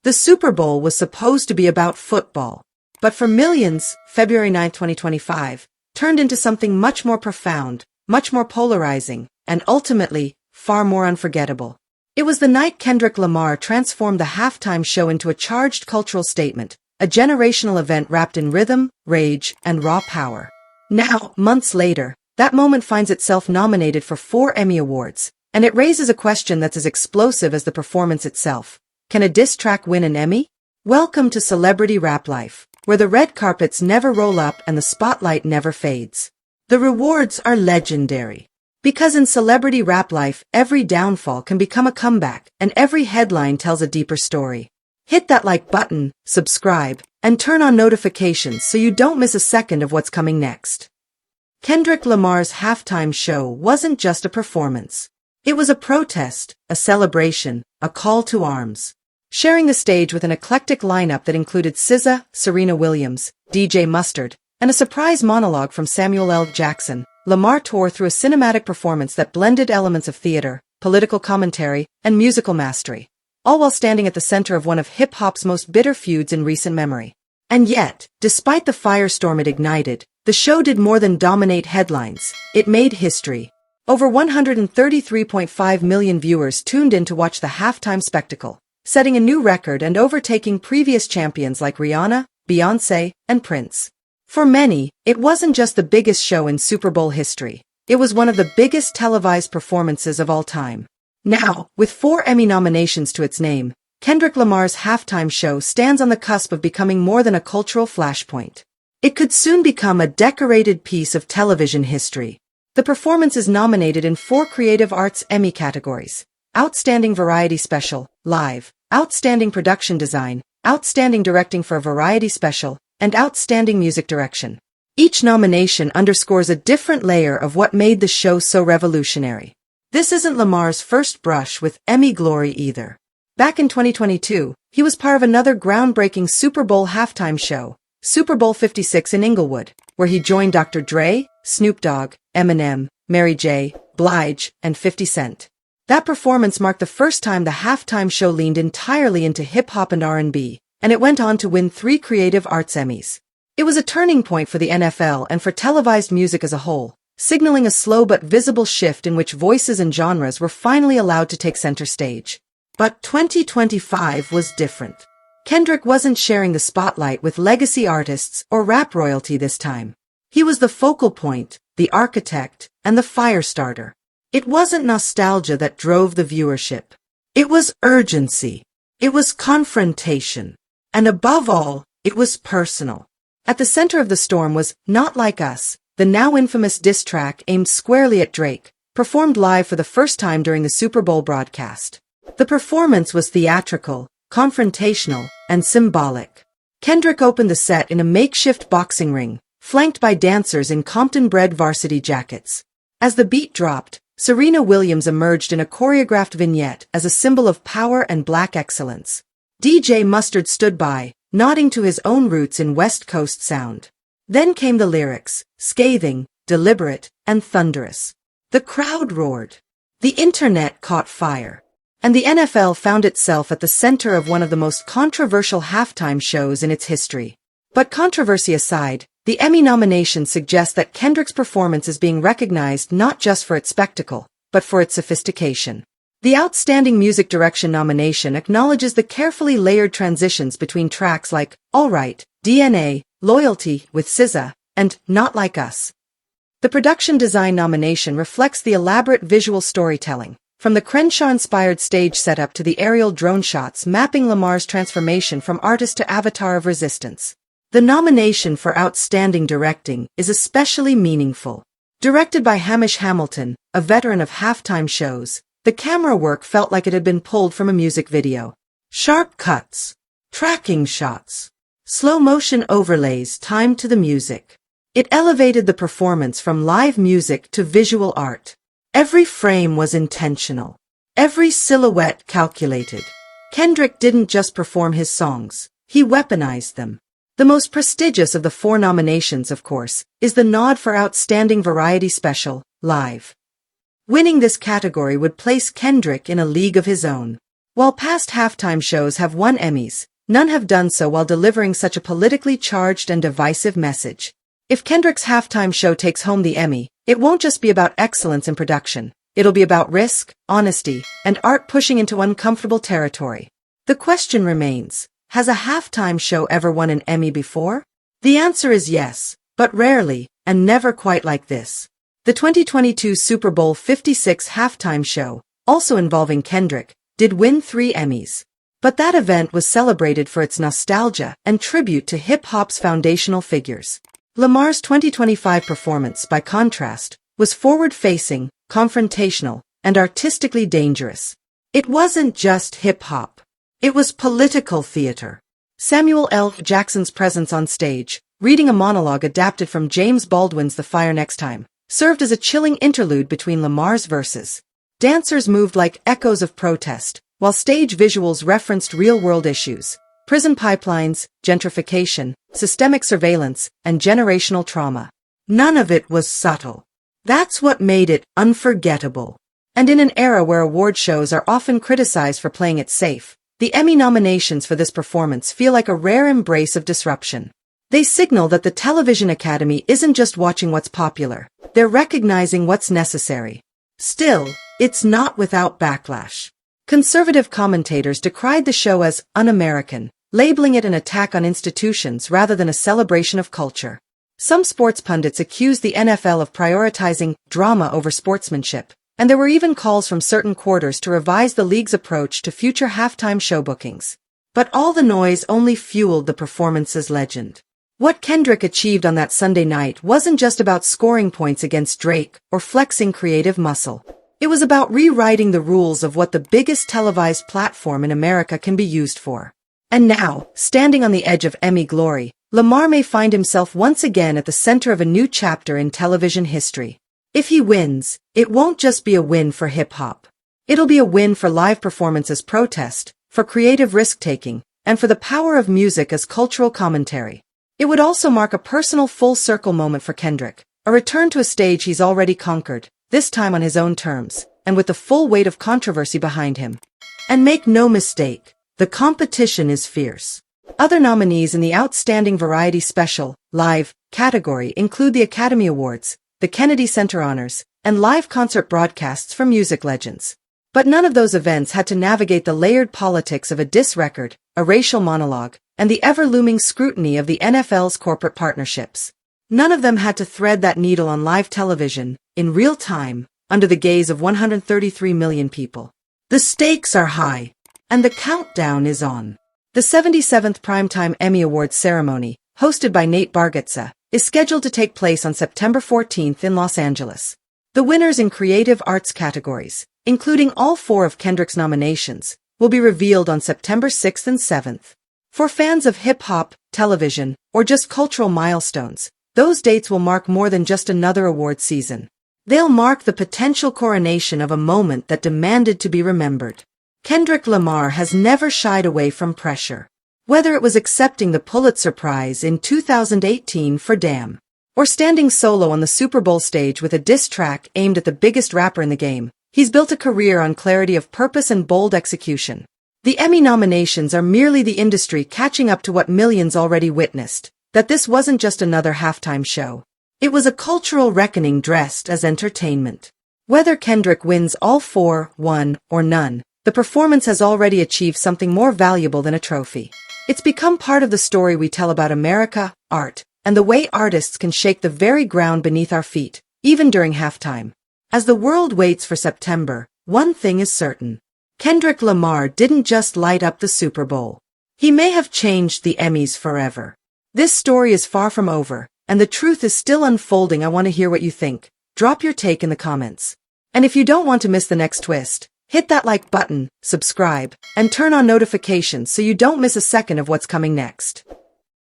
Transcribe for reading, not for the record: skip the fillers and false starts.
The Super Bowl was supposed to be about football, but for millions, February 9, 2025, turned into something much more profound, much more polarizing, and ultimately, far more unforgettable. It was the night Kendrick Lamar transformed the halftime show into a charged cultural statement, a generational event wrapped in rhythm, rage, and raw power. Now, months later, that moment finds itself nominated for 4 Emmy Awards, and it raises a question that's as explosive as the performance itself. Can a diss track win an Emmy? Welcome to Celebrity Rap Life, where the red carpets never roll up and the spotlight never fades. The rewards are legendary. Because in celebrity rap life, every downfall can become a comeback, and every headline tells a deeper story. Hit that like button, subscribe, and turn on notifications so you don't miss a second of what's coming next. Kendrick Lamar's halftime show wasn't just a performance. It was a protest, a celebration, a call to arms. Sharing the stage with an eclectic lineup that included SZA, Serena Williams, DJ Mustard, and a surprise monologue from Samuel L. Jackson, Lamar tore through a cinematic performance that blended elements of theater, political commentary, and musical mastery, all while standing at the center of one of hip-hop's most bitter feuds in recent memory. And yet, despite the firestorm it ignited, the show did more than dominate headlines. It made history. Over 133.5 million viewers tuned in to watch the halftime spectacle, setting a new record and overtaking previous champions like Rihanna, Beyoncé, and Prince. For many, it wasn't just the biggest show in Super Bowl history. It was one of the biggest televised performances of all time. Now, with 4 Emmy nominations to its name, Kendrick Lamar's halftime show stands on the cusp of becoming more than a cultural flashpoint. It could soon become a decorated piece of television history. The performance is nominated in 4 Creative Arts Emmy categories: Outstanding Variety Special, Live, Outstanding Production Design, Outstanding Directing for a Variety Special, and Outstanding Music Direction. Each nomination underscores a different layer of what made the show so revolutionary. This isn't Lamar's first brush with Emmy glory either. Back in 2022, he was part of another groundbreaking Super Bowl halftime show, Super Bowl 56 in Inglewood, where he joined Dr. Dre, Snoop Dogg, Eminem, Mary J. Blige, and 50 Cent. That performance marked the first time the halftime show leaned entirely into hip-hop and R&B, and it went on to win 3 Creative Arts Emmys. It was a turning point for the NFL and for televised music as a whole, signaling a slow but visible shift in which voices and genres were finally allowed to take center stage. But 2025 was different. Kendrick wasn't sharing the spotlight with legacy artists or rap royalty this time. He was the focal point, the architect, and the fire starter. It wasn't nostalgia that drove the viewership. It was urgency. It was confrontation. And above all, it was personal. At the center of the storm was Not Like Us, the now infamous diss track aimed squarely at Drake, performed live for the first time during the Super Bowl broadcast. The performance was theatrical, confrontational, and symbolic. Kendrick opened the set in a makeshift boxing ring, flanked by dancers in Compton-bred varsity jackets. As the beat dropped, Serena Williams emerged in a choreographed vignette as a symbol of power and black excellence. DJ Mustard stood by, nodding to his own roots in West Coast sound. Then came the lyrics, scathing, deliberate, and thunderous. The crowd roared. The internet caught fire. And the NFL found itself at the center of one of the most controversial halftime shows in its history. But controversy aside, the Emmy nomination suggests that Kendrick's performance is being recognized not just for its spectacle, but for its sophistication. The Outstanding Music Direction nomination acknowledges the carefully layered transitions between tracks like All Right, DNA, Loyalty with SZA, and Not Like Us. The Production Design nomination reflects the elaborate visual storytelling, from the Crenshaw-inspired stage setup to the aerial drone shots mapping Lamar's transformation from artist to avatar of resistance. The nomination for Outstanding Directing is especially meaningful. Directed by Hamish Hamilton, a veteran of halftime shows, the camera work felt like it had been pulled from a music video. Sharp cuts, tracking shots, slow-motion overlays timed to the music. It elevated the performance from live music to visual art. Every frame was intentional. Every silhouette calculated. Kendrick didn't just perform his songs, he weaponized them. The most prestigious of the 4 nominations, of course, is the nod for Outstanding Variety Special, Live. Winning this category would place Kendrick in a league of his own. While past halftime shows have won Emmys, none have done so while delivering such a politically charged and divisive message. If Kendrick's halftime show takes home the Emmy, it won't just be about excellence in production. It'll be about risk, honesty, and art pushing into uncomfortable territory. The question remains, has a halftime show ever won an Emmy before? The answer is yes, but rarely, and never quite like this. The 2022 Super Bowl 56 halftime show, also involving Kendrick, did win 3 Emmys. But that event was celebrated for its nostalgia and tribute to hip-hop's foundational figures. Lamar's 2025 performance, by contrast, was forward-facing, confrontational, and artistically dangerous. It wasn't just hip-hop. It was political theater. Samuel L. Jackson's presence on stage, reading a monologue adapted from James Baldwin's The Fire Next Time, served as a chilling interlude between Lamar's verses. Dancers moved like echoes of protest, while stage visuals referenced real-world issues: prison pipelines, gentrification, systemic surveillance, and generational trauma. None of it was subtle. That's what made it unforgettable. And in an era where award shows are often criticized for playing it safe, the Emmy nominations for this performance feel like a rare embrace of disruption. They signal that the Television Academy isn't just watching what's popular, they're recognizing what's necessary. Still, it's not without backlash. Conservative commentators decried the show as un-American, labeling it an attack on institutions rather than a celebration of culture. Some sports pundits accused the NFL of prioritizing drama over sportsmanship, and there were even calls from certain quarters to revise the league's approach to future halftime show bookings. But all the noise only fueled the performance's legend. What Kendrick achieved on that Sunday night wasn't just about scoring points against Drake or flexing creative muscle. It was about rewriting the rules of what the biggest televised platform in America can be used for. And now, standing on the edge of Emmy glory, Lamar may find himself once again at the center of a new chapter in television history. If he wins, it won't just be a win for hip-hop. It'll be a win for live performance as protest, for creative risk-taking, and for the power of music as cultural commentary. It would also mark a personal full-circle moment for Kendrick, a return to a stage he's already conquered, this time on his own terms, and with the full weight of controversy behind him. And make no mistake, the competition is fierce. Other nominees in the Outstanding Variety Special, Live, category include the Academy Awards, the Kennedy Center Honors, and live concert broadcasts from music legends. But none of those events had to navigate the layered politics of a diss record, a racial monologue, and the ever-looming scrutiny of the NFL's corporate partnerships. None of them had to thread that needle on live television, in real time, under the gaze of 133 million people. The stakes are high, and the countdown is on. The 77th Primetime Emmy Awards ceremony, hosted by Nate Bargatze, is scheduled to take place on September 14th in Los Angeles. The winners in creative arts categories, including all 4 of Kendrick's nominations, will be revealed on September 6th and 7th. For fans of hip-hop, television, or just cultural milestones, those dates will mark more than just another award season. They'll mark the potential coronation of a moment that demanded to be remembered. Kendrick Lamar has never shied away from pressure. Whether it was accepting the Pulitzer Prize in 2018 for Damn, or standing solo on the Super Bowl stage with a diss track aimed at the biggest rapper in the game, he's built a career on clarity of purpose and bold execution. The Emmy nominations are merely the industry catching up to what millions already witnessed, that this wasn't just another halftime show. It was a cultural reckoning dressed as entertainment. Whether Kendrick wins all 4, 1, or none, the performance has already achieved something more valuable than a trophy. It's become part of the story we tell about America, art, and the way artists can shake the very ground beneath our feet, even during halftime. As the world waits for September, one thing is certain. Kendrick Lamar didn't just light up the Super Bowl. He may have changed the Emmys forever. This story is far from over, and the truth is still unfolding. I want to hear what you think. Drop your take in the comments. And if you don't want to miss the next twist, hit that like button, subscribe, and turn on notifications so you don't miss a second of what's coming next.